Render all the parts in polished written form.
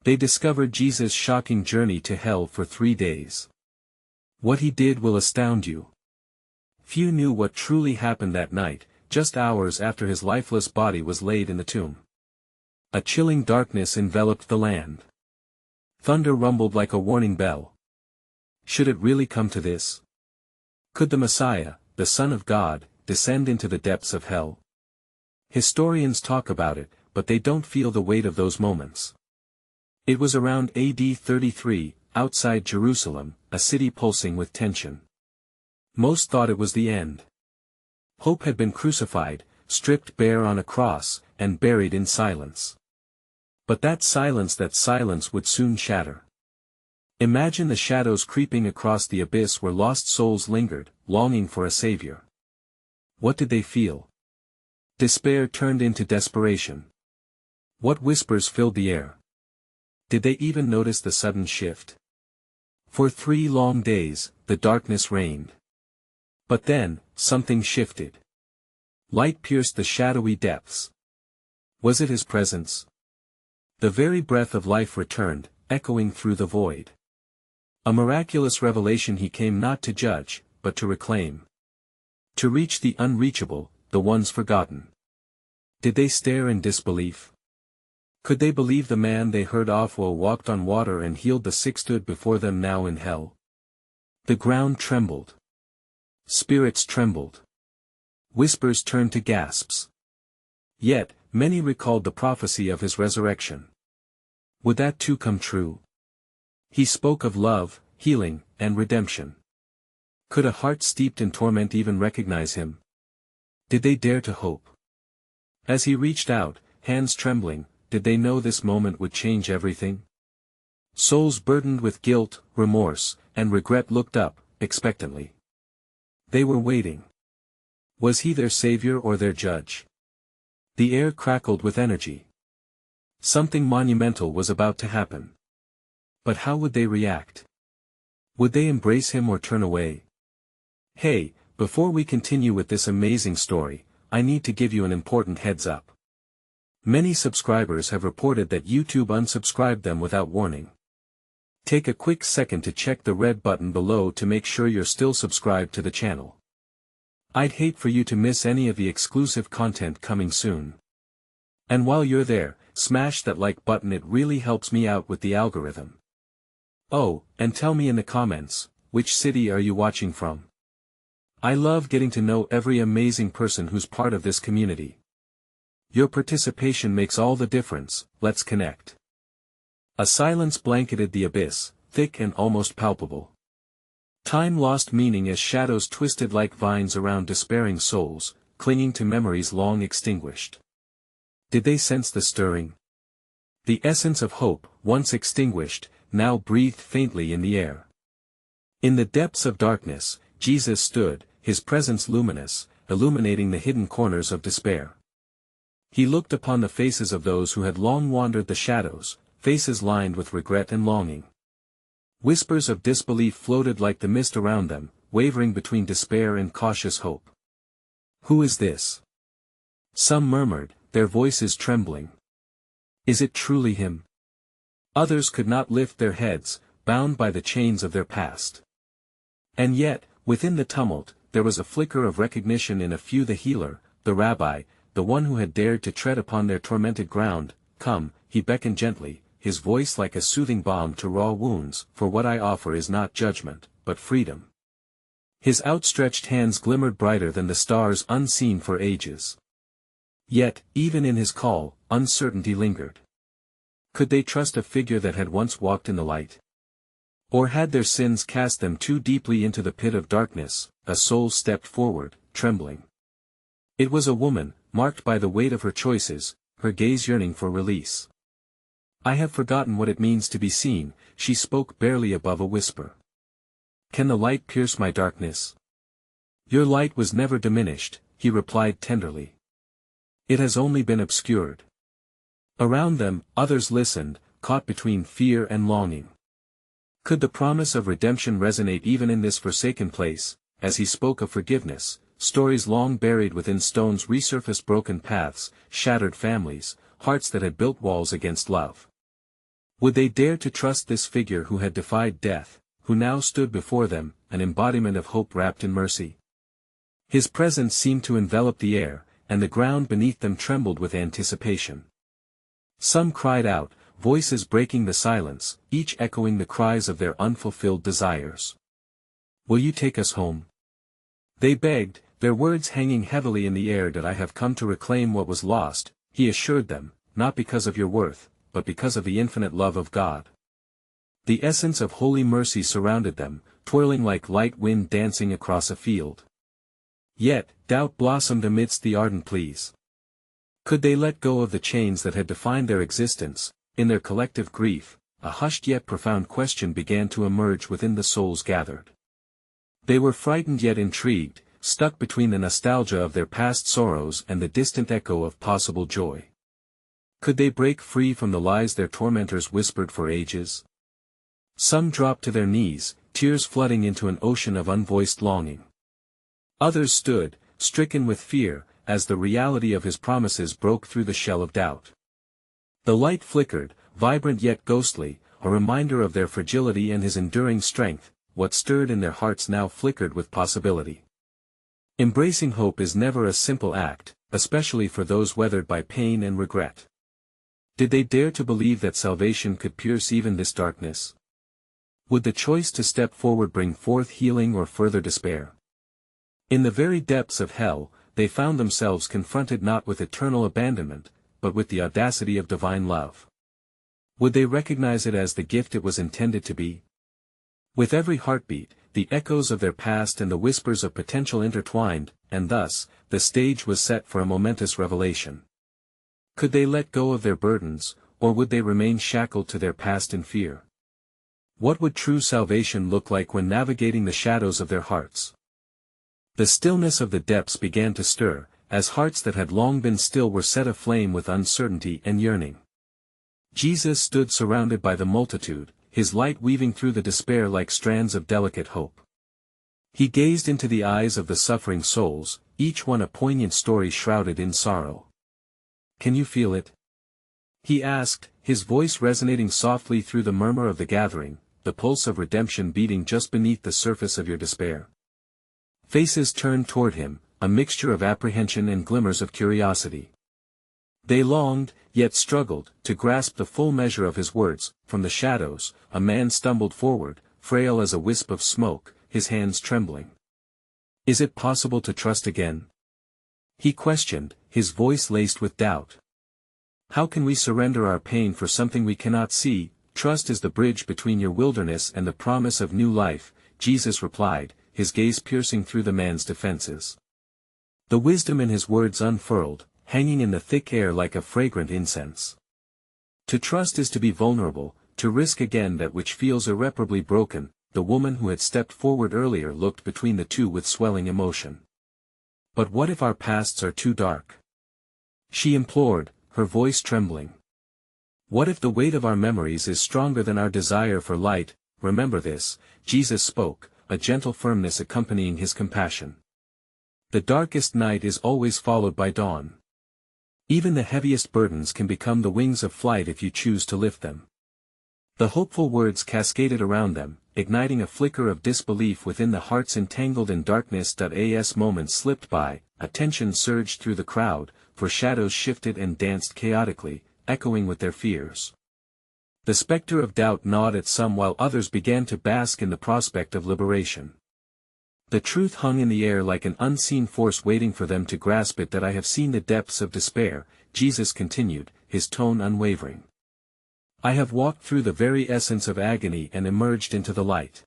They discovered Jesus' shocking journey to hell for 3 days. What he did will astound you. Few knew what truly happened that night, just hours after his lifeless body was laid in the tomb. A chilling darkness enveloped the land. Thunder rumbled like a warning bell. Should it really come to this? Could the Messiah, the Son of God, descend into the depths of hell? Historians talk about it, but they don't feel the weight of those moments. It was around AD 33, outside Jerusalem, a city pulsing with tension. Most thought it was the end. Hope had been crucified, stripped bare on a cross, and buried in silence. But that silence would soon shatter. Imagine the shadows creeping across the abyss where lost souls lingered, longing for a savior. What did they feel? Despair turned into desperation. What whispers filled the air? Did they even notice the sudden shift? For 3 long days, the darkness reigned. But then, something shifted. Light pierced the shadowy depths. Was it his presence? The very breath of life returned, echoing through the void. A miraculous revelation: he came not to judge, but to reclaim. To reach the unreachable, the ones forgotten. Did they stare in disbelief? Could they believe the man they heard of walked on water and healed the sick stood before them now in hell? The ground trembled. Spirits trembled. Whispers turned to gasps. Yet, many recalled the prophecy of his resurrection. Would that too come true? He spoke of love, healing, and redemption. Could a heart steeped in torment even recognize him? Did they dare to hope? As he reached out, hands trembling, did they know this moment would change everything? Souls burdened with guilt, remorse, and regret looked up, expectantly. They were waiting. Was he their savior or their judge? The air crackled with energy. Something monumental was about to happen. But how would they react? Would they embrace him or turn away? Hey, before we continue with this amazing story, I need to give you an important heads up. Many subscribers have reported that YouTube unsubscribed them without warning. Take a quick second to check the red button below to make sure you're still subscribed to the channel. I'd hate for you to miss any of the exclusive content coming soon. And while you're there, smash that like button, it really helps me out with the algorithm. Oh, and tell me in the comments, which city are you watching from? I love getting to know every amazing person who's part of this community. Your participation makes all the difference. Let's connect. A silence blanketed the abyss, thick and almost palpable. Time lost meaning as shadows twisted like vines around despairing souls, clinging to memories long extinguished. Did they sense the stirring? The essence of hope, once extinguished, now breathed faintly in the air. In the depths of darkness, Jesus stood, his presence luminous, illuminating the hidden corners of despair. He looked upon the faces of those who had long wandered the shadows, faces lined with regret and longing. Whispers of disbelief floated like the mist around them, wavering between despair and cautious hope. Who is this? Some murmured, their voices trembling. Is it truly him? Others could not lift their heads, bound by the chains of their past. And yet, within the tumult, there was a flicker of recognition in a few: the healer, the rabbi, the one who had dared to tread upon their tormented ground. Come, he beckoned gently, his voice like a soothing balm to raw wounds, for what I offer is not judgment, but freedom. His outstretched hands glimmered brighter than the stars unseen for ages. Yet, even in his call, uncertainty lingered. Could they trust a figure that had once walked in the light? Or had their sins cast them too deeply into the pit of darkness? A soul stepped forward, trembling. It was a woman, marked by the weight of her choices, her gaze yearning for release. I have forgotten what it means to be seen, she spoke barely above a whisper. Can the light pierce my darkness? Your light was never diminished, he replied tenderly. It has only been obscured. Around them, others listened, caught between fear and longing. Could the promise of redemption resonate even in this forsaken place? As he spoke of forgiveness, stories long buried within stones resurfaced: broken paths, shattered families, hearts that had built walls against love. Would they dare to trust this figure who had defied death, who now stood before them, an embodiment of hope wrapped in mercy? His presence seemed to envelop the air, and the ground beneath them trembled with anticipation. Some cried out, voices breaking the silence, each echoing the cries of their unfulfilled desires. "Will you take us home?" They begged, their words hanging heavily in the air. "That I have come to reclaim what was lost," he assured them, "not because of your worth, but because of the infinite love of God." The essence of holy mercy surrounded them, twirling like light wind dancing across a field. Yet, doubt blossomed amidst the ardent pleas. Could they let go of the chains that had defined their existence? In their collective grief, a hushed yet profound question began to emerge within the souls gathered. They were frightened yet intrigued, stuck between the nostalgia of their past sorrows and the distant echo of possible joy. Could they break free from the lies their tormentors whispered for ages? Some dropped to their knees, tears flooding into an ocean of unvoiced longing. Others stood, stricken with fear, as the reality of his promises broke through the shell of doubt. The light flickered, vibrant yet ghostly, a reminder of their fragility and his enduring strength. What stirred in their hearts now flickered with possibility. Embracing hope is never a simple act, especially for those weathered by pain and regret. Did they dare to believe that salvation could pierce even this darkness? Would the choice to step forward bring forth healing or further despair? In the very depths of hell, they found themselves confronted not with eternal abandonment, but with the audacity of divine love. Would they recognize it as the gift it was intended to be? With every heartbeat, the echoes of their past and the whispers of potential intertwined, and thus, the stage was set for a momentous revelation. Could they let go of their burdens, or would they remain shackled to their past in fear? What would true salvation look like when navigating the shadows of their hearts? The stillness of the depths began to stir, as hearts that had long been still were set aflame with uncertainty and yearning. Jesus stood surrounded by the multitude, his light weaving through the despair like strands of delicate hope. He gazed into the eyes of the suffering souls, each one a poignant story shrouded in sorrow. "Can you feel it?" he asked, his voice resonating softly through the murmur of the gathering, "the pulse of redemption beating just beneath the surface of your despair?" Faces turned toward him, a mixture of apprehension and glimmers of curiosity. They longed, yet struggled, to grasp the full measure of his words. From the shadows, a man stumbled forward, frail as a wisp of smoke, his hands trembling. "Is it possible to trust again?" he questioned, his voice laced with doubt. "How can we surrender our pain for something we cannot see?" "Trust is the bridge between your wilderness and the promise of new life," Jesus replied, his gaze piercing through the man's defenses. The wisdom in his words unfurled, hanging in the thick air like a fragrant incense. To trust is to be vulnerable, to risk again that which feels irreparably broken. The woman who had stepped forward earlier looked between the two with swelling emotion. "But what if our pasts are too dark?" she implored, her voice trembling. "What if the weight of our memories is stronger than our desire for light?" "Remember this," Jesus spoke, a gentle firmness accompanying his compassion. "The darkest night is always followed by dawn. Even the heaviest burdens can become the wings of flight if you choose to lift them." The hopeful words cascaded around them, igniting a flicker of disbelief within the hearts entangled in darkness. As moments slipped by, a tension surged through the crowd, for shadows shifted and danced chaotically, echoing with their fears. The specter of doubt gnawed at some while others began to bask in the prospect of liberation. The truth hung in the air like an unseen force waiting for them to grasp it. "That I have seen the depths of despair," Jesus continued, his tone unwavering. "I have walked through the very essence of agony and emerged into the light."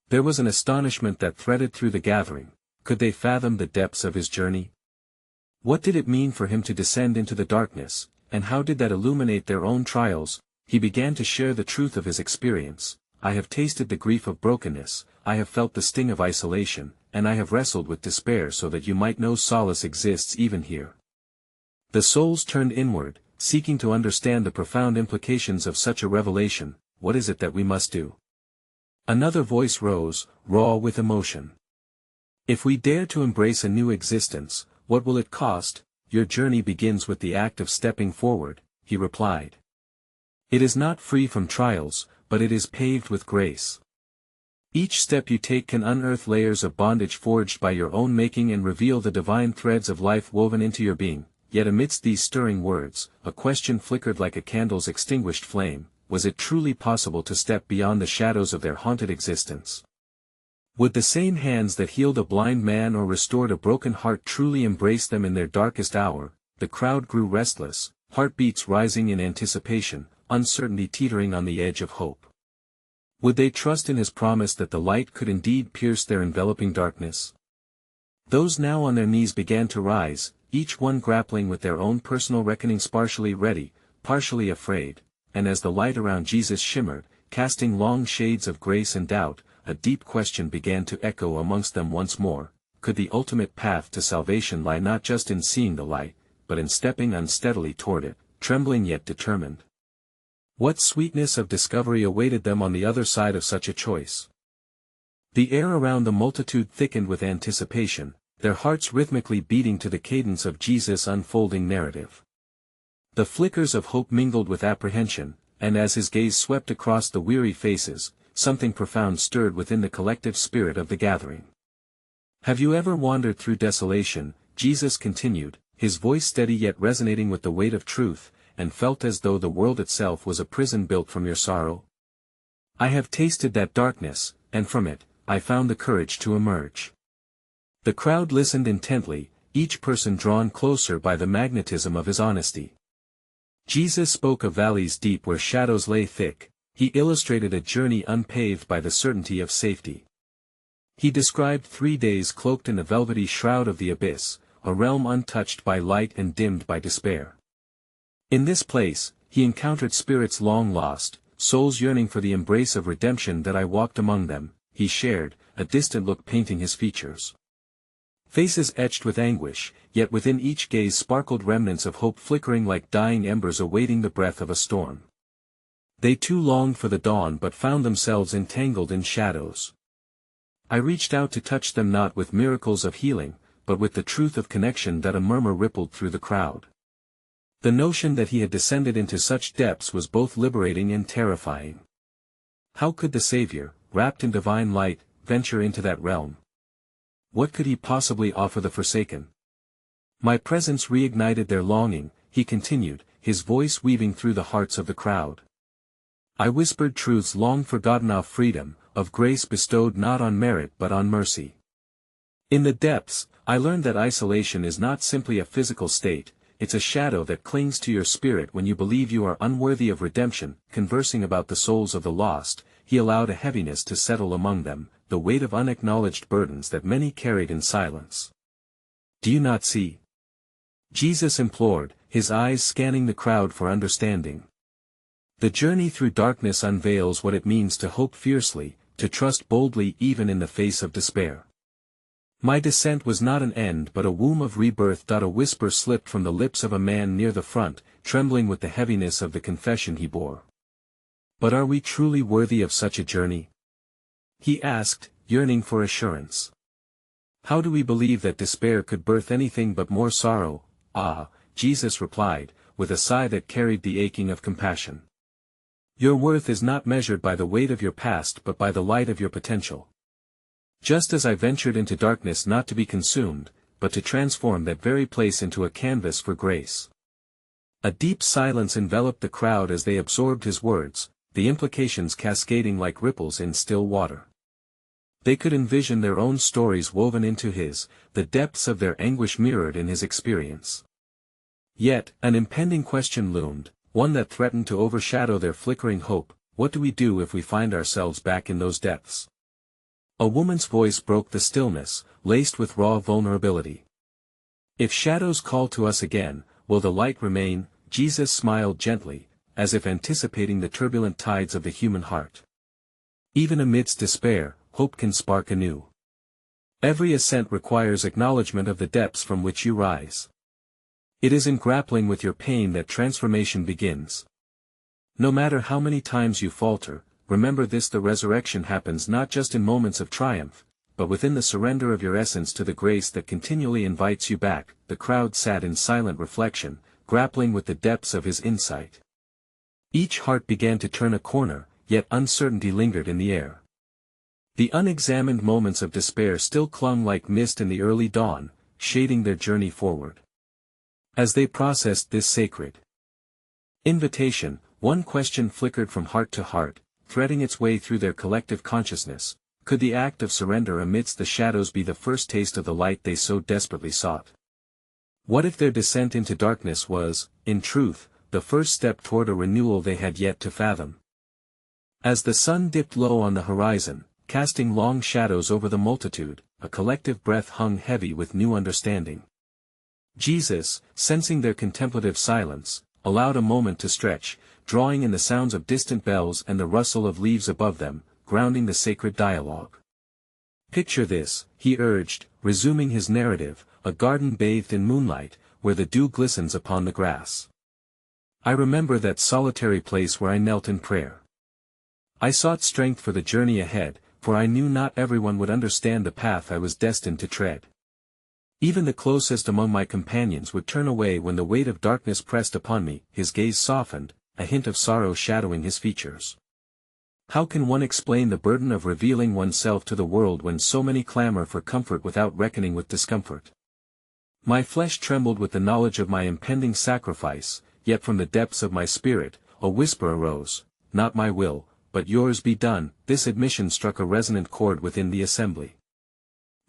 There was an astonishment that threaded through the gathering. Could they fathom the depths of his journey? What did it mean for him to descend into the darkness, and how did that illuminate their own trials? He began to share the truth of his experience. "I have tasted the grief of brokenness, I have felt the sting of isolation, and I have wrestled with despair so that you might know solace exists even here." The souls turned inward, seeking to understand the profound implications of such a revelation. "What is it that we must do?" Another voice rose, raw with emotion. "If we dare to embrace a new existence, what will it cost?" "Your journey begins with the act of stepping forward," he replied. It is not free from trials, but it is paved with grace. Each step you take can unearth layers of bondage forged by your own making and reveal the divine threads of life woven into your being. Yet amidst these stirring words, a question flickered like a candle's extinguished flame: was it truly possible to step beyond the shadows of their haunted existence? Would the same hands that healed a blind man or restored a broken heart truly embrace them in their darkest hour? The crowd grew restless, heartbeats rising in anticipation, uncertainty teetering on the edge of hope. Would they trust in his promise that the light could indeed pierce their enveloping darkness? Those now on their knees began to rise, each one grappling with their own personal reckonings, partially ready, partially afraid, and as the light around Jesus shimmered, casting long shades of grace and doubt, a deep question began to echo amongst them once more: could the ultimate path to salvation lie not just in seeing the light, but in stepping unsteadily toward it, trembling yet determined? What sweetness of discovery awaited them on the other side of such a choice? The air around the multitude thickened with anticipation, their hearts rhythmically beating to the cadence of Jesus' unfolding narrative. The flickers of hope mingled with apprehension, and as his gaze swept across the weary faces, something profound stirred within the collective spirit of the gathering. Have you ever wandered through desolation, Jesus continued, his voice steady yet resonating with the weight of truth, and felt as though the world itself was a prison built from your sorrow? I have tasted that darkness, and from it, I found the courage to emerge. The crowd listened intently, each person drawn closer by the magnetism of his honesty. Jesus spoke of valleys deep where shadows lay thick. He illustrated a journey unpaved by the certainty of safety. He described 3 days cloaked in the velvety shroud of the abyss, a realm untouched by light and dimmed by despair. In this place, he encountered spirits long lost, souls yearning for the embrace of redemption. That I walked among them, he shared, a distant look painting his features. Faces etched with anguish, yet within each gaze sparkled remnants of hope flickering like dying embers awaiting the breath of a storm. They too longed for the dawn but found themselves entangled in shadows. I reached out to touch them not with miracles of healing, but with the truth of connection. That a murmur rippled through the crowd. The notion that he had descended into such depths was both liberating and terrifying. How could the Savior, wrapped in divine light, venture into that realm? What could he possibly offer the forsaken? My presence reignited their longing, he continued, his voice weaving through the hearts of the crowd. I whispered truths long forgotten of freedom, of grace bestowed not on merit but on mercy. In the depths, I learned that isolation is not simply a physical state, it's a shadow that clings to your spirit when you believe you are unworthy of redemption. Conversing about the souls of the lost, he allowed a heaviness to settle among them, the weight of unacknowledged burdens that many carried in silence. Do you not see? Jesus implored, his eyes scanning the crowd for understanding. The journey through darkness unveils what it means to hope fiercely, to trust boldly even in the face of despair. My descent was not an end but a womb of rebirth. A whisper slipped from the lips of a man near the front, trembling with the heaviness of the confession he bore. But are we truly worthy of such a journey? He asked, yearning for assurance. How do we believe that despair could birth anything but more sorrow? Ah, Jesus replied, with a sigh that carried the aching of compassion. Your worth is not measured by the weight of your past but by the light of your potential. Just as I ventured into darkness not to be consumed, but to transform that very place into a canvas for grace. A deep silence enveloped the crowd as they absorbed his words, the implications cascading like ripples in still water. They could envision their own stories woven into his, the depths of their anguish mirrored in his experience. Yet, an impending question loomed, one that threatened to overshadow their flickering hope: what do we do if we find ourselves back in those depths? A woman's voice broke the stillness, laced with raw vulnerability. If shadows call to us again, will the light remain? Jesus smiled gently, as if anticipating the turbulent tides of the human heart. Even amidst despair, hope can spark anew. Every ascent requires acknowledgement of the depths from which you rise. It is in grappling with your pain that transformation begins. No matter how many times you falter, remember this: the resurrection happens not just in moments of triumph, but within the surrender of your essence to the grace that continually invites you back. The crowd sat in silent reflection, grappling with the depths of his insight. Each heart began to turn a corner, yet uncertainty lingered in the air. The unexamined moments of despair still clung like mist in the early dawn, shading their journey forward. As they processed this sacred invitation, one question flickered from heart to heart, threading its way through their collective consciousness: could the act of surrender amidst the shadows be the first taste of the light they so desperately sought? What if their descent into darkness was, in truth, the first step toward a renewal they had yet to fathom? As the sun dipped low on the horizon, casting long shadows over the multitude, a collective breath hung heavy with new understanding. Jesus, sensing their contemplative silence, allowed a moment to stretch, drawing in the sounds of distant bells and the rustle of leaves above them, grounding the sacred dialogue. Picture this, he urged, resuming his narrative, a garden bathed in moonlight, where the dew glistens upon the grass. I remember that solitary place where I knelt in prayer. I sought strength for the journey ahead, for I knew not everyone would understand the path I was destined to tread. Even the closest among my companions would turn away when the weight of darkness pressed upon me. His gaze softened, a hint of sorrow shadowing his features. How can one explain the burden of revealing oneself to the world when so many clamor for comfort without reckoning with discomfort? My flesh trembled with the knowledge of my impending sacrifice, yet from the depths of my spirit, a whisper arose: not my will, but yours be done. This admission struck a resonant chord within the assembly.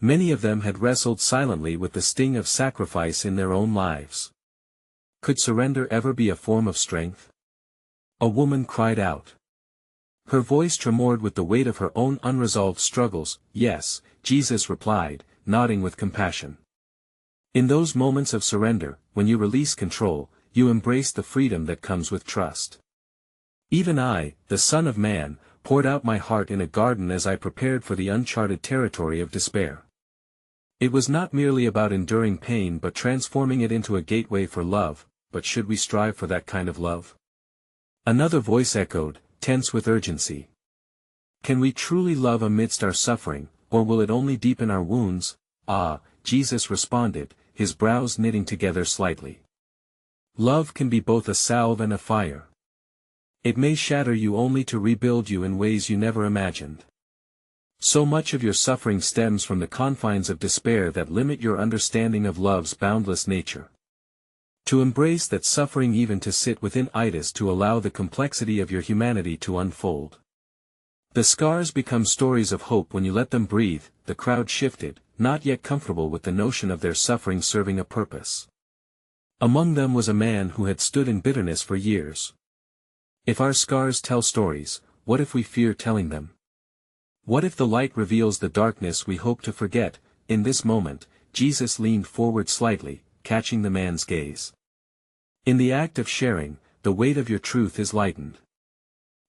Many of them had wrestled silently with the sting of sacrifice in their own lives. Could surrender ever be a form of strength? A woman cried out. Her voice tremored with the weight of her own unresolved struggles. Yes, Jesus replied, nodding with compassion. In those moments of surrender, when you release control, you embrace the freedom that comes with trust. Even I, the Son of Man, poured out my heart in a garden as I prepared for the uncharted territory of despair. It was not merely about enduring pain but transforming it into a gateway for love. But should we strive for that kind of love? Another voice echoed, tense with urgency. Can we truly love amidst our suffering, or will it only deepen our wounds? Ah, Jesus responded, his brows knitting together slightly. Love can be both a salve and a fire. It may shatter you only to rebuild you in ways you never imagined. So much of your suffering stems from the confines of despair that limit your understanding of love's boundless nature. To embrace that suffering, even to sit within it, is to allow the complexity of your humanity to unfold. The scars become stories of hope when you let them breathe. The crowd shifted, not yet comfortable with the notion of their suffering serving a purpose. Among them was a man who had stood in bitterness for years. If our scars tell stories, what if we fear telling them? What if the light reveals the darkness we hope to forget? In this moment, Jesus leaned forward slightly, catching the man's gaze. In the act of sharing, the weight of your truth is lightened.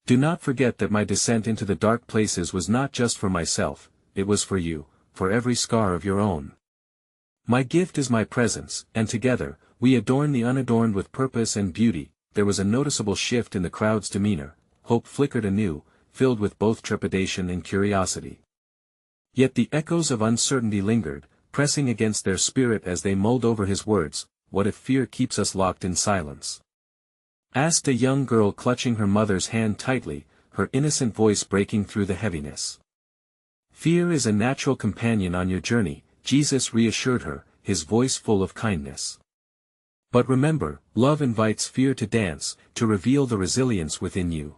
Do not forget that my descent into the dark places was not just for myself, it was for you, for every scar of your own. My gift is my presence, and together, we adorn the unadorned with purpose and beauty. There was a noticeable shift in the crowd's demeanor. Hope flickered anew, filled with both trepidation and curiosity. Yet the echoes of uncertainty lingered, pressing against their spirit as they mulled over his words. What if fear keeps us locked in silence? Asked a young girl clutching her mother's hand tightly, her innocent voice breaking through the heaviness. Fear is a natural companion on your journey, Jesus reassured her, his voice full of kindness. But remember, love invites fear to dance, to reveal the resilience within you.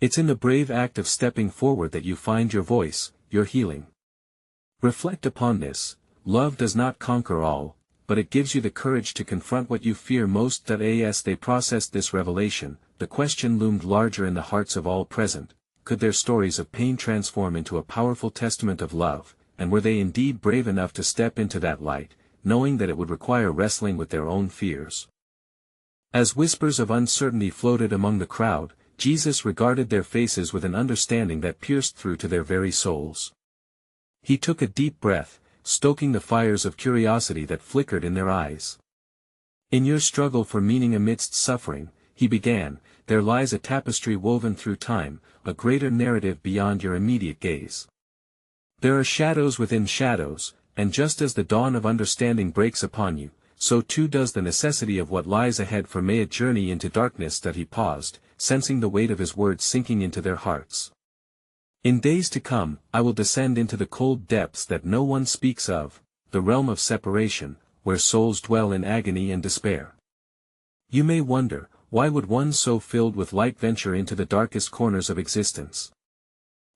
It's in the brave act of stepping forward that you find your voice, your healing. Reflect upon this. Love does not conquer all, but it gives you the courage to confront what you fear most. As they processed this revelation, the question loomed larger in the hearts of all present: could their stories of pain transform into a powerful testament of love, and were they indeed brave enough to step into that light, knowing that it would require wrestling with their own fears? As whispers of uncertainty floated among the crowd, Jesus regarded their faces with an understanding that pierced through to their very souls. He took a deep breath, stoking the fires of curiosity that flickered in their eyes. In your struggle for meaning amidst suffering, he began, there lies a tapestry woven through time, a greater narrative beyond your immediate gaze. There are shadows within shadows, and just as the dawn of understanding breaks upon you, so too does the necessity of what lies ahead for me a journey into darkness. That he paused, sensing the weight of his words sinking into their hearts. In days to come, I will descend into the cold depths that no one speaks of, the realm of separation, where souls dwell in agony and despair. You may wonder, why would one so filled with light venture into the darkest corners of existence?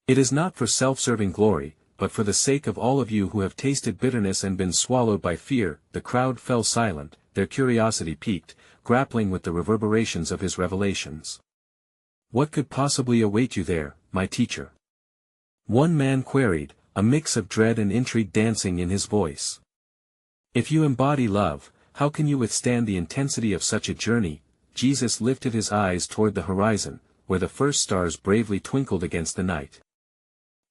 It is not for self-serving glory, but for the sake of all of you who have tasted bitterness and been swallowed by fear. The crowd fell silent, their curiosity piqued, grappling with the reverberations of his revelations. What could possibly await you there, my teacher? One man queried, a mix of dread and intrigue dancing in his voice. If you embody love, how can you withstand the intensity of such a journey? Jesus lifted his eyes toward the horizon, where the first stars bravely twinkled against the night.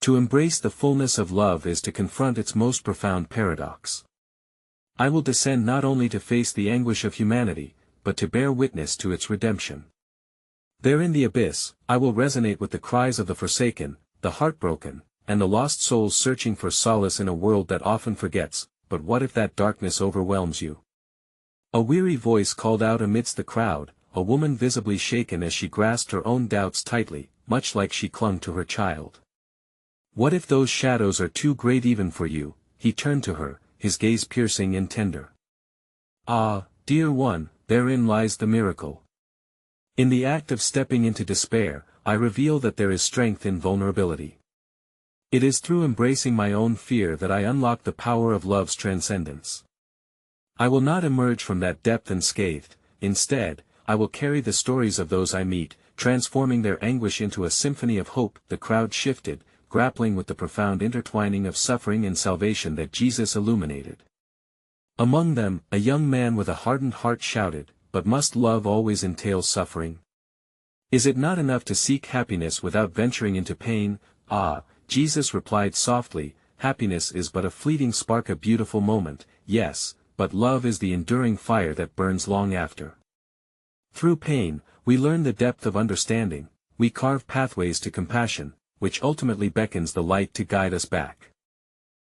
To embrace the fullness of love is to confront its most profound paradox. I will descend not only to face the anguish of humanity, but to bear witness to its redemption. There in the abyss, I will resonate with the cries of the forsaken, the heartbroken, and the lost souls searching for solace in a world that often forgets. But what if that darkness overwhelms you? A weary voice called out amidst the crowd, a woman visibly shaken as she grasped her own doubts tightly, much like she clung to her child. What if those shadows are too great even for you? He turned to her, his gaze piercing and tender. Ah, dear one, therein lies the miracle. In the act of stepping into despair, I reveal that there is strength in vulnerability. It is through embracing my own fear that I unlock the power of love's transcendence. I will not emerge from that depth unscathed. Instead, I will carry the stories of those I meet, transforming their anguish into a symphony of hope. The crowd shifted, grappling with the profound intertwining of suffering and salvation that Jesus illuminated. Among them, a young man with a hardened heart shouted, "But must love always entail suffering? Is it not enough to seek happiness without venturing into pain?" "Ah," Jesus replied softly, "happiness is but a fleeting spark, a beautiful moment, yes, but love is the enduring fire that burns long after. Through pain, we learn the depth of understanding, we carve pathways to compassion, which ultimately beckons the light to guide us back.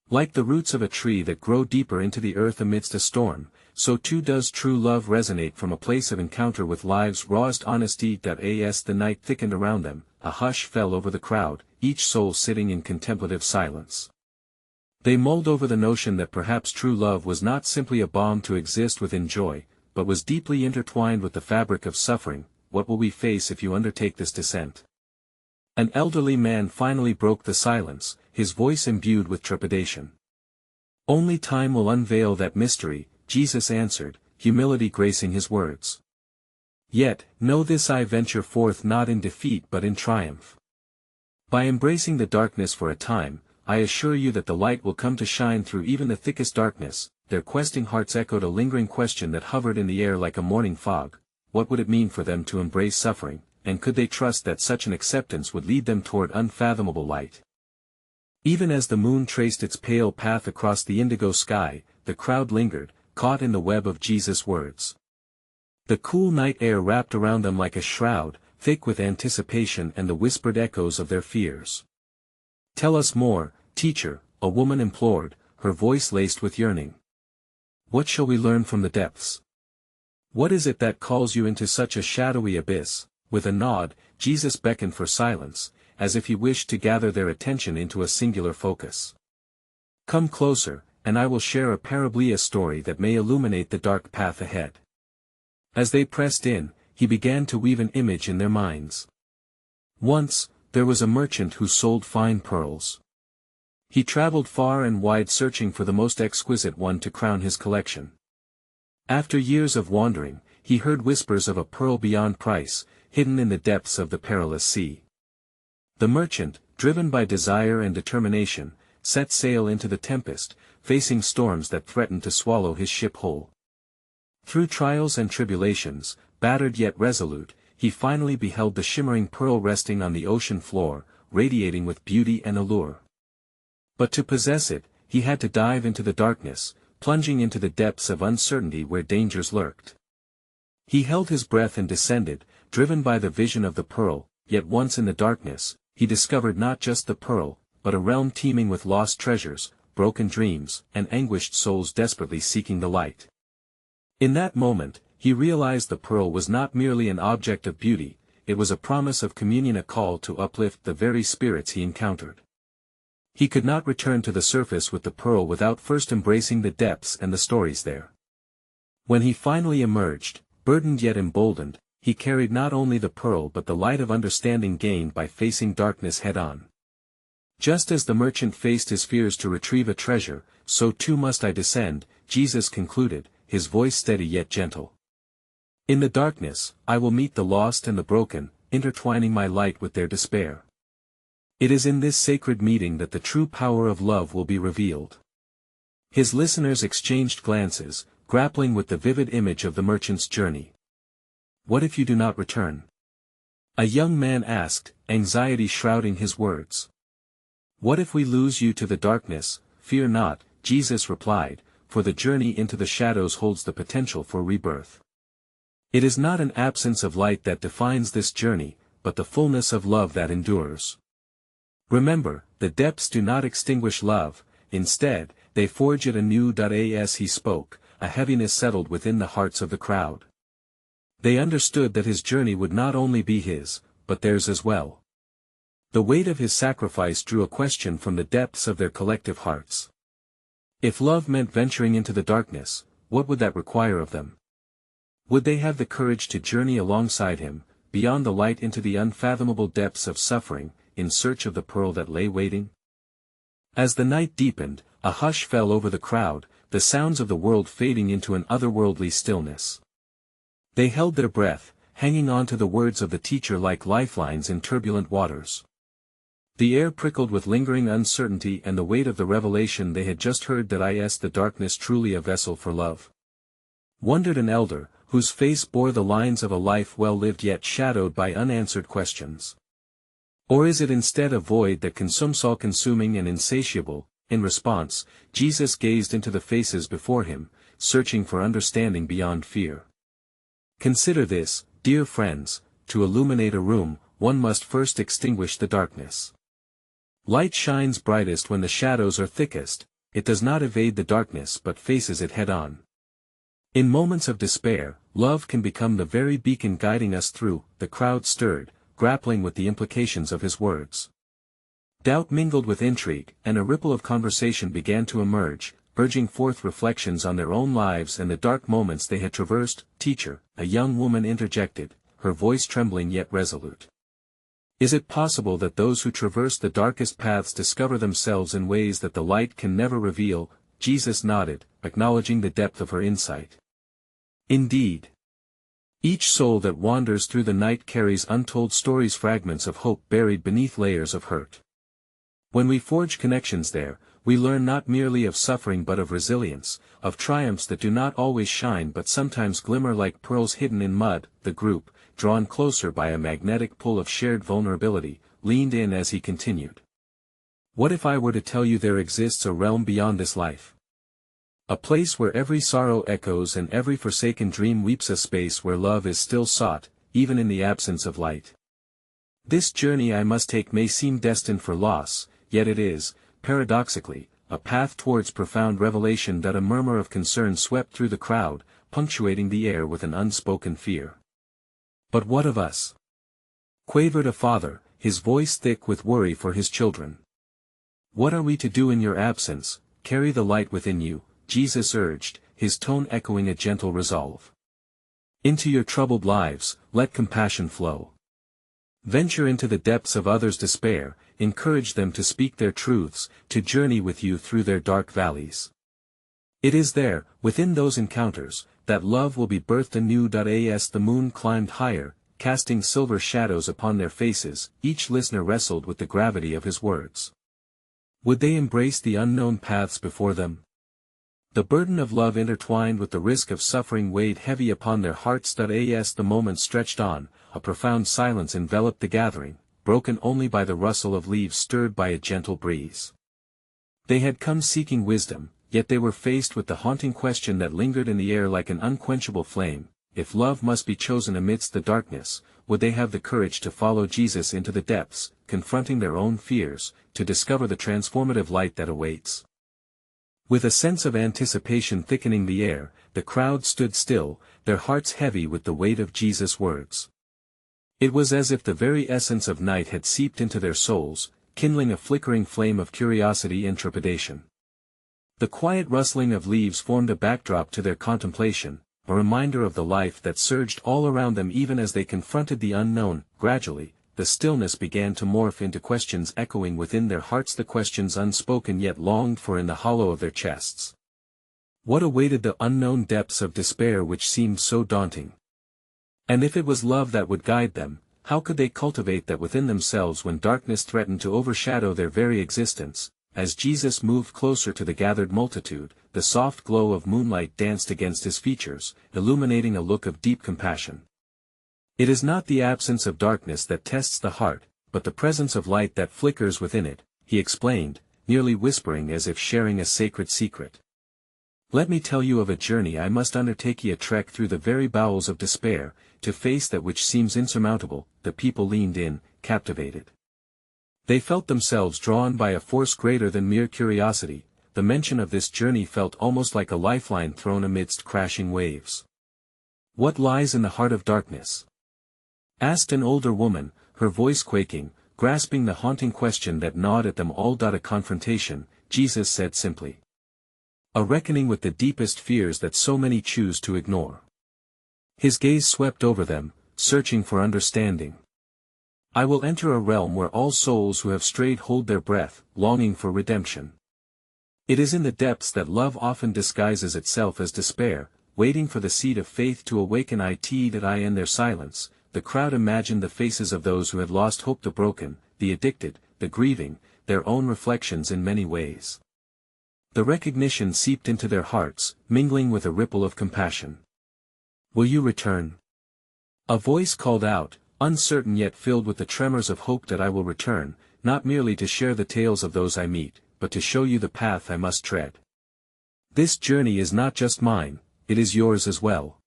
Like the roots of a tree that grow deeper into the earth amidst a storm, so too does true love resonate from a place of encounter with life's rawest honesty. As the night thickened around them, a hush fell over the crowd, each soul sitting in contemplative silence. They mulled over the notion that perhaps true love was not simply a balm to exist within joy, but was deeply intertwined with the fabric of suffering. What will we face if you undertake this descent? An elderly man finally broke the silence, his voice imbued with trepidation. "Only time will unveil that mystery," Jesus answered, humility gracing his words. "Yet, know this, I venture forth not in defeat but in triumph. By embracing the darkness for a time, I assure you that the light will come to shine through even the thickest darkness." Their questing hearts echoed a lingering question that hovered in the air like a morning fog. What would it mean for them to embrace suffering, and could they trust that such an acceptance would lead them toward unfathomable light? Even as the moon traced its pale path across the indigo sky, the crowd lingered, caught in the web of Jesus' words. The cool night air wrapped around them like a shroud, thick with anticipation and the whispered echoes of their fears. "Tell us more, teacher," a woman implored, her voice laced with yearning. "What shall we learn from the depths? What is it that calls you into such a shadowy abyss?" With a nod, Jesus beckoned for silence, as if he wished to gather their attention into a singular focus. "Come closer, and I will share a parabole story that may illuminate the dark path ahead." As they pressed in, he began to weave an image in their minds. Once, there was a merchant who sold fine pearls. He traveled far and wide searching for the most exquisite one to crown his collection. After years of wandering, he heard whispers of a pearl beyond price, hidden in the depths of the perilous sea. The merchant, driven by desire and determination, set sail into the tempest, facing storms that threatened to swallow his ship whole. Through trials and tribulations, battered yet resolute, he finally beheld the shimmering pearl resting on the ocean floor, radiating with beauty and allure. But to possess it, he had to dive into the darkness, plunging into the depths of uncertainty where dangers lurked. He held his breath and descended, driven by the vision of the pearl. Yet once in the darkness, he discovered not just the pearl, but a realm teeming with lost treasures, broken dreams, and anguished souls desperately seeking the light. In that moment, he realized the pearl was not merely an object of beauty, it was a promise of communion, a call to uplift the very spirits he encountered. He could not return to the surface with the pearl without first embracing the depths and the stories there. When he finally emerged, burdened yet emboldened, he carried not only the pearl but the light of understanding gained by facing darkness head-on. Just as the merchant faced his fears to retrieve a treasure, so too must I descend, Jesus concluded, his voice steady yet gentle. In the darkness, I will meet the lost and the broken, intertwining my light with their despair. It is in this sacred meeting that the true power of love will be revealed. His listeners exchanged glances, grappling with the vivid image of the merchant's journey. What if you do not return? A young man asked, anxiety shrouding his words. What if we lose you to the darkness? Fear not, Jesus replied, for the journey into the shadows holds the potential for rebirth. It is not an absence of light that defines this journey, but the fullness of love that endures. Remember, the depths do not extinguish love, instead, they forge it anew. As he spoke, a heaviness settled within the hearts of the crowd. They understood that his journey would not only be his, but theirs as well. The weight of his sacrifice drew a question from the depths of their collective hearts. If love meant venturing into the darkness, what would that require of them? Would they have the courage to journey alongside him, beyond the light into the unfathomable depths of suffering, in search of the pearl that lay waiting? As the night deepened, a hush fell over the crowd, the sounds of the world fading into an otherworldly stillness. They held their breath, hanging on to the words of the teacher like lifelines in turbulent waters. The air prickled with lingering uncertainty and the weight of the revelation they had just heard. Is the darkness truly a vessel for love? Wondered an elder, whose face bore the lines of a life well lived yet shadowed by unanswered questions. Or is it instead a void that consumes, all consuming and insatiable? In response, Jesus gazed into the faces before him, searching for understanding beyond fear. Consider this, dear friends, to illuminate a room, one must first extinguish the darkness. Light shines brightest when the shadows are thickest, it does not evade the darkness but faces it head-on. In moments of despair, love can become the very beacon guiding us through. The crowd stirred, grappling with the implications of his words. Doubt mingled with intrigue, and a ripple of conversation began to emerge, urging forth reflections on their own lives and the dark moments they had traversed. Teacher, a young woman interjected, her voice trembling yet resolute. Is it possible that those who traverse the darkest paths discover themselves in ways that the light can never reveal? Jesus nodded, acknowledging the depth of her insight. Indeed. Each soul that wanders through the night carries untold stories, fragments of hope buried beneath layers of hurt. When we forge connections there, we learn not merely of suffering but of resilience, of triumphs that do not always shine but sometimes glimmer like pearls hidden in mud. The group, drawn closer by a magnetic pull of shared vulnerability, leaned in as he continued. What if I were to tell you there exists a realm beyond this life? A place where every sorrow echoes and every forsaken dream weeps, a space where love is still sought, even in the absence of light. This journey I must take may seem destined for loss, yet it is, paradoxically, a path towards profound revelation. A murmur of concern swept through the crowd, punctuating the air with an unspoken fear. But what of us? Quavered a father, his voice thick with worry for his children. What are we to do in your absence? Carry the light within you, Jesus urged, his tone echoing a gentle resolve. Into your troubled lives, let compassion flow. Venture into the depths of others' despair, encourage them to speak their truths, to journey with you through their dark valleys. It is there, within those encounters, that love will be birthed anew. As the moon climbed higher, casting silver shadows upon their faces, each listener wrestled with the gravity of his words. Would they embrace the unknown paths before them? The burden of love intertwined with the risk of suffering weighed heavy upon their hearts. As the moment stretched on, a profound silence enveloped the gathering, broken only by the rustle of leaves stirred by a gentle breeze. They had come seeking wisdom, yet they were faced with the haunting question that lingered in the air like an unquenchable flame: if love must be chosen amidst the darkness, would they have the courage to follow Jesus into the depths, confronting their own fears, to discover the transformative light that awaits? With a sense of anticipation thickening the air, the crowd stood still, their hearts heavy with the weight of Jesus' words. It was as if the very essence of night had seeped into their souls, kindling a flickering flame of curiosity and trepidation. The quiet rustling of leaves formed a backdrop to their contemplation, a reminder of the life that surged all around them even as they confronted the unknown. Gradually, the stillness began to morph into questions echoing within their hearts, the questions unspoken yet longed for in the hollow of their chests. What awaited the unknown depths of despair which seemed so daunting? And if it was love that would guide them, how could they cultivate that within themselves when darkness threatened to overshadow their very existence? As Jesus moved closer to the gathered multitude, the soft glow of moonlight danced against his features, illuminating a look of deep compassion. It is not the absence of darkness that tests the heart, but the presence of light that flickers within it, he explained, nearly whispering as if sharing a sacred secret. Let me tell you of a journey I must undertake, a trek through the very bowels of despair, to face that which seems insurmountable. The people leaned in, captivated. They felt themselves drawn by a force greater than mere curiosity. The mention of this journey felt almost like a lifeline thrown amidst crashing waves. What lies in the heart of darkness? Asked an older woman, her voice quaking, grasping the haunting question that gnawed at them all. A confrontation, Jesus said simply. A reckoning with the deepest fears that so many choose to ignore. His gaze swept over them, searching for understanding. I will enter a realm where all souls who have strayed hold their breath, longing for redemption. It is in the depths that love often disguises itself as despair, waiting for the seed of faith to awaken. In their silence, the crowd imagined the faces of those who had lost hope, the broken, the addicted, the grieving, their own reflections in many ways. The recognition seeped into their hearts, mingling with a ripple of compassion. Will you return? A voice called out, uncertain yet filled with the tremors of hope, that I will return, not merely to share the tales of those I meet, but to show you the path I must tread. This journey is not just mine, it is yours as well.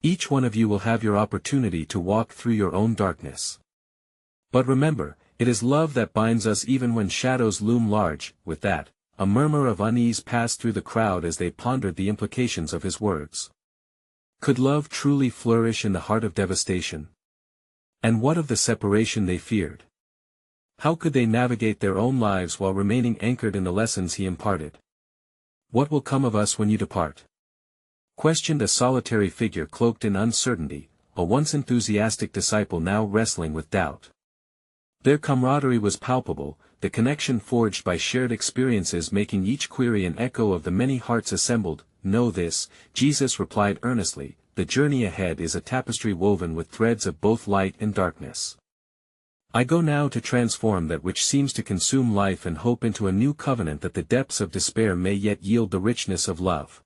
Each one of you will have your opportunity to walk through your own darkness. But remember, it is love that binds us even when shadows loom large. With that, a murmur of unease passed through the crowd as they pondered the implications of his words. Could love truly flourish in the heart of devastation? And what of the separation they feared? How could they navigate their own lives while remaining anchored in the lessons he imparted? What will come of us when you depart? Questioned a solitary figure cloaked in uncertainty, a once enthusiastic disciple now wrestling with doubt. Their camaraderie was palpable, the connection forged by shared experiences making each query an echo of the many hearts assembled. Know this, Jesus replied earnestly, the journey ahead is a tapestry woven with threads of both light and darkness. I go now to transform that which seems to consume life and hope into a new covenant, that the depths of despair may yet yield the richness of love.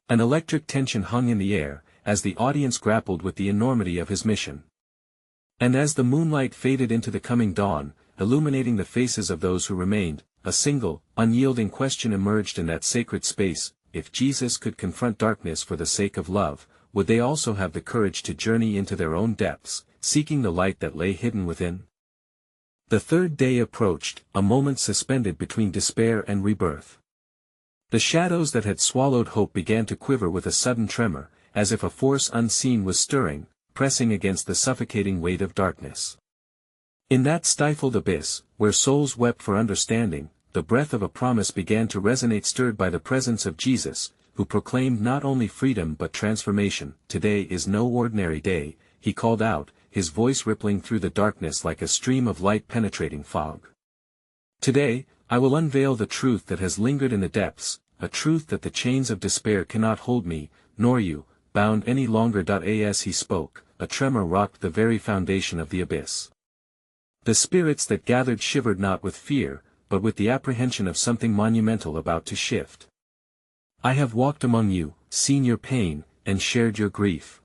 An electric tension hung in the air, as the audience grappled with the enormity of his mission. And as the moonlight faded into the coming dawn, illuminating the faces of those who remained, a single, unyielding question emerged in that sacred space: if Jesus could confront darkness for the sake of love, would they also have the courage to journey into their own depths, seeking the light that lay hidden within? The third day approached, a moment suspended between despair and rebirth. The shadows that had swallowed hope began to quiver with a sudden tremor, as if a force unseen was stirring, pressing against the suffocating weight of darkness. In that stifled abyss, where souls wept for understanding, the breath of a promise began to resonate, stirred by the presence of Jesus, who proclaimed not only freedom but transformation. Today is no ordinary day, he called out, his voice rippling through the darkness like a stream of light penetrating fog. Today, I will unveil the truth that has lingered in the depths, a truth that the chains of despair cannot hold me, nor you, bound any longer. As he spoke, a tremor rocked the very foundation of the abyss. The spirits that gathered shivered not with fear, but with the apprehension of something monumental about to shift. I have walked among you, seen your pain, and shared your grief.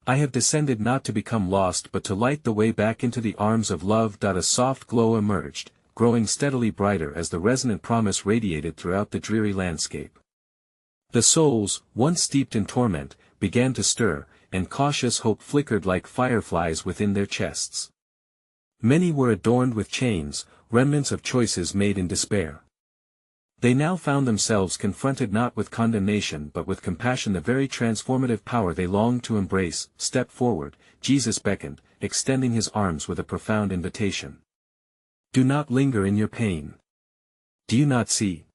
I have descended not to become lost but to light the way back into the arms of love. A soft glow emerged, growing steadily brighter as the resonant promise radiated throughout the dreary landscape. The souls, once steeped in torment, began to stir, and cautious hope flickered like fireflies within their chests. Many were adorned with chains, remnants of choices made in despair. They now found themselves confronted not with condemnation but with compassion, the very transformative power they longed to embrace. Step forward, Jesus beckoned, extending his arms with a profound invitation. Do not linger in your pain. Do you not see?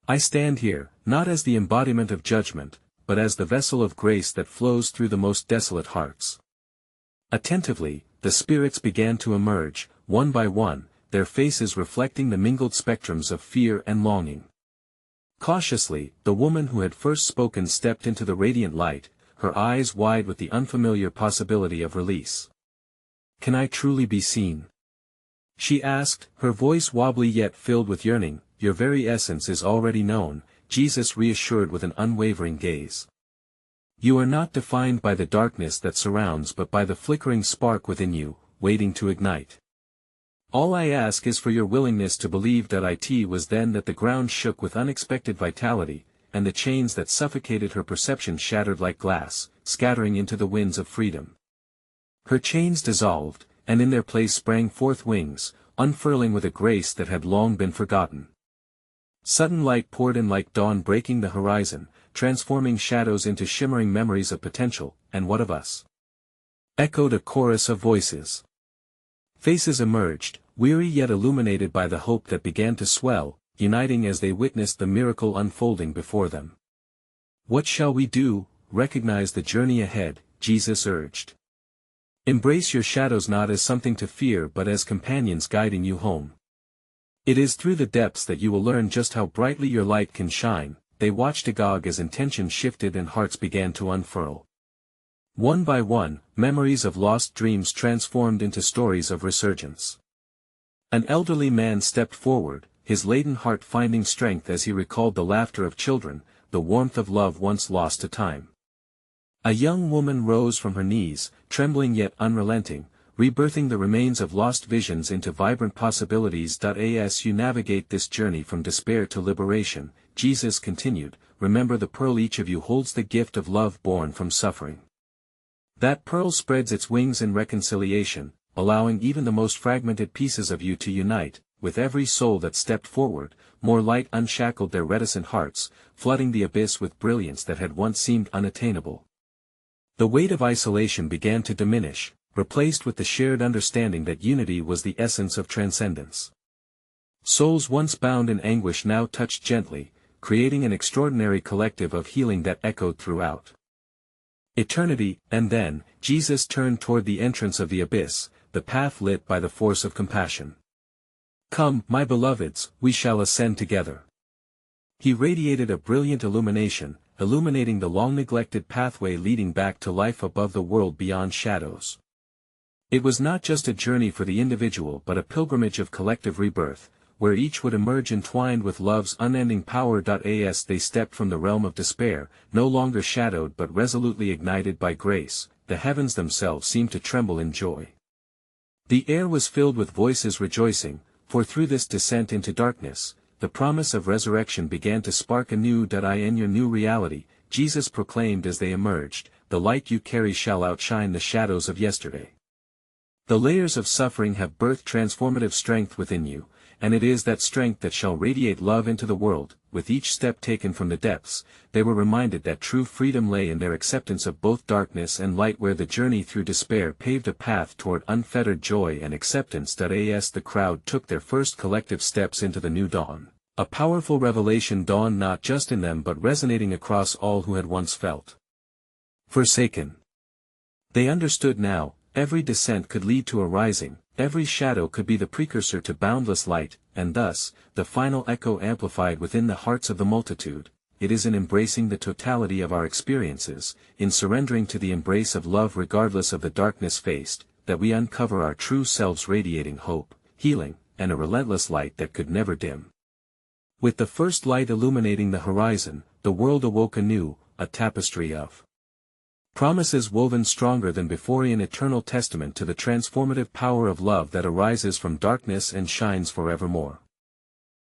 I stand here, not as the embodiment of judgment, but as the vessel of grace that flows through the most desolate hearts. Attentively, the spirits began to emerge, one by one, their faces reflecting the mingled spectrums of fear and longing. Cautiously, the woman who had first spoken stepped into the radiant light, her eyes wide with the unfamiliar possibility of release. Can I truly be seen? She asked, her voice wobbly yet filled with yearning. Your very essence is already known, Jesus reassured with an unwavering gaze. You are not defined by the darkness that surrounds but by the flickering spark within you, waiting to ignite. All I ask is for your willingness to believe that it was then that the ground shook with unexpected vitality, and the chains that suffocated her perception shattered like glass, scattering into the winds of freedom. Her chains dissolved, and in their place sprang forth wings, unfurling with a grace that had long been forgotten. Sudden light poured in like dawn, breaking the horizon, transforming shadows into shimmering memories of potential. And what of us? Echoed a chorus of voices. Faces emerged, weary yet illuminated by the hope that began to swell, uniting as they witnessed the miracle unfolding before them. What shall we do? Recognize the journey ahead, Jesus urged. Embrace your shadows not as something to fear but as companions guiding you home. It is through the depths that you will learn just how brightly your light can shine. They watched agog as intention shifted and hearts began to unfurl. One by one, memories of lost dreams transformed into stories of resurgence. An elderly man stepped forward, his laden heart finding strength as he recalled the laughter of children, the warmth of love once lost to time. A young woman rose from her knees, trembling yet unrelenting, rebirthing the remains of lost visions into vibrant possibilities. As you navigate this journey from despair to liberation, Jesus continued, remember the pearl each of you holds, the gift of love born from suffering. That pearl spreads its wings in reconciliation, allowing even the most fragmented pieces of you to unite. With every soul that stepped forward, more light unshackled their reticent hearts, flooding the abyss with brilliance that had once seemed unattainable. The weight of isolation began to diminish, replaced with the shared understanding that unity was the essence of transcendence. Souls once bound in anguish now touched gently, creating an extraordinary collective of healing that echoed throughout eternity. And then, Jesus turned toward the entrance of the abyss, the path lit by the force of compassion. Come, my beloveds, we shall ascend together. He radiated a brilliant illumination, illuminating the long-neglected pathway leading back to life above the world beyond shadows. It was not just a journey for the individual but a pilgrimage of collective rebirth, where each would emerge entwined with love's unending power. As they stepped from the realm of despair, no longer shadowed but resolutely ignited by grace, the heavens themselves seemed to tremble in joy. The air was filled with voices rejoicing, for through this descent into darkness, the promise of resurrection began to spark anew. In your new reality, Jesus proclaimed as they emerged, the light you carry shall outshine the shadows of yesterday. The layers of suffering have birthed transformative strength within you, and it is that strength that shall radiate love into the world. With each step taken from the depths, they were reminded that true freedom lay in their acceptance of both darkness and light, where the journey through despair paved a path toward unfettered joy and acceptance. As the crowd took their first collective steps into the new dawn, a powerful revelation dawned, not just in them but resonating across all who had once felt forsaken. They understood now, every descent could lead to a rising, every shadow could be the precursor to boundless light, and thus, the final echo amplified within the hearts of the multitude. It is in embracing the totality of our experiences, in surrendering to the embrace of love regardless of the darkness faced, that we uncover our true selves, radiating hope, healing, and a relentless light that could never dim. With the first light illuminating the horizon, the world awoke anew, a tapestry of promises woven stronger than before, an eternal testament to the transformative power of love that arises from darkness and shines forevermore.